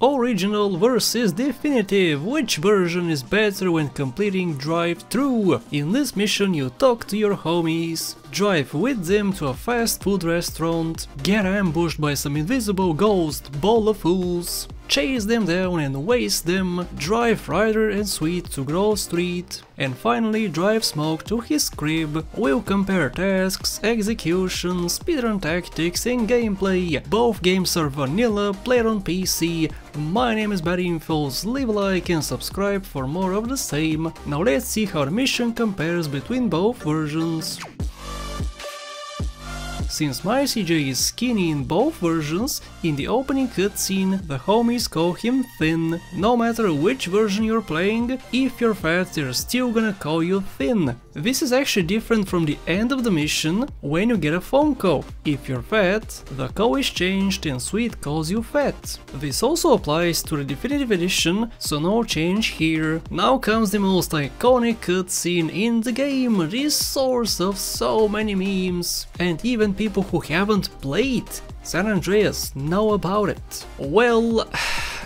Original versus definitive, which version is better when completing Drive-Thru? In this mission you talk to your homies, drive with them to a fast food restaurant, get ambushed by some invisible ghost ball of fools, chase them down and waste them, drive Ryder and Sweet to Grove Street, and finally drive Smoke to his crib. We'll compare tasks, execution, speedrun tactics and gameplay. Both games are vanilla, played on PC. My name is BadInfos, leave a like and subscribe for more of the same. Now let's see how the mission compares between both versions. Since my CJ is skinny in both versions, in the opening cutscene the homies call him thin. No matter which version you're playing, if you're fat they're still gonna call you thin. This is actually different from the end of the mission, when you get a phone call. If you're fat, the call is changed and Sweet calls you fat. This also applies to the Definitive Edition, so no change here. Now comes the most iconic cutscene in the game, the source of so many memes, and even people who haven't played San Andreas know about it. Well,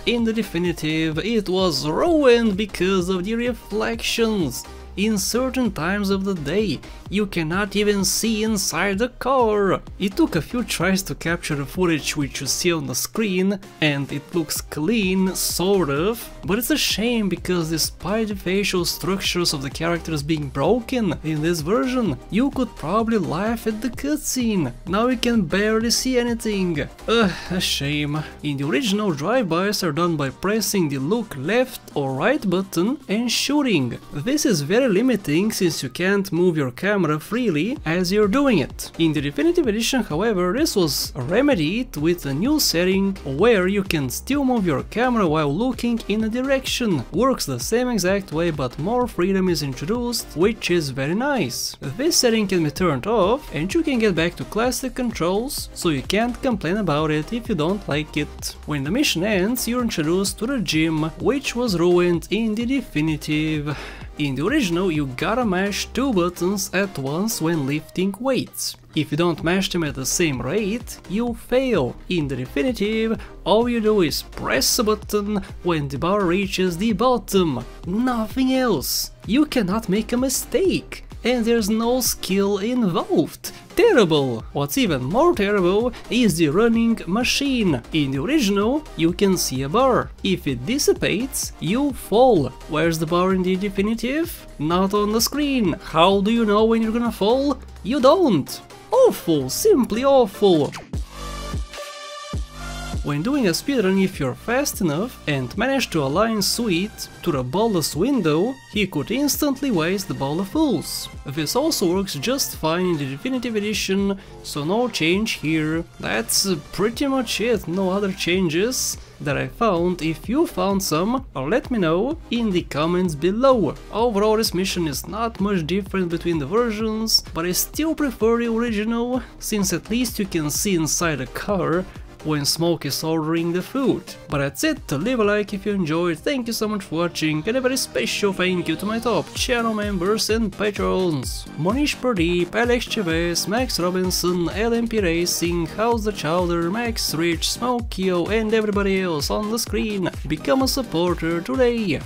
in the Definitive it was ruined because of the reflections. In certain times of the day, you cannot even see inside the car. It took a few tries to capture the footage which you see on the screen, and it looks clean, sort of, but it's a shame because despite the facial structures of the characters being broken in this version, you could probably laugh at the cutscene. Now you can barely see anything. A shame. In the original, drive-bys are done by pressing the look left or right button and shooting. This is very limiting since you can't move your camera freely as you're doing it. In the Definitive Edition, however, this was remedied with a new setting where you can still move your camera while looking in a direction. Works the same exact way, but more freedom is introduced, which is very nice. This setting can be turned off and you can get back to classic controls, so you can't complain about it if you don't like it. When the mission ends, you're introduced to the gym, which was ruined in the Definitive. In the original, you gotta mash two buttons at once when lifting weights. If you don't mash them at the same rate, you fail. In the Definitive, all you do is press a button when the bar reaches the bottom. Nothing else. You cannot make a mistake. And there's no skill involved. Terrible! What's even more terrible is the running machine. In the original, you can see a bar. If it dissipates, you fall. Where's the bar in the Definitive? Not on the screen. How do you know when you're gonna fall? You don't. Awful, simply awful. When doing a speedrun, if you're fast enough and manage to align Sweet to the ballless window, he could instantly waste the ball of fools. This also works just fine in the Definitive Edition, so no change here. That's pretty much it, no other changes that I found. If you found some, let me know in the comments below. Overall, this mission is not much different between the versions, but I still prefer the original, since at least you can see inside the car when Smoke is ordering the food. But that's it, leave a like if you enjoyed, thank you so much for watching, and a very special thank you to my top channel members and patrons: Monish Pradeep, Alex Chavez, Max Robinson, LMP Racing, House the Chowder, Max Rich, Smokio and everybody else on the screen. Become a supporter today!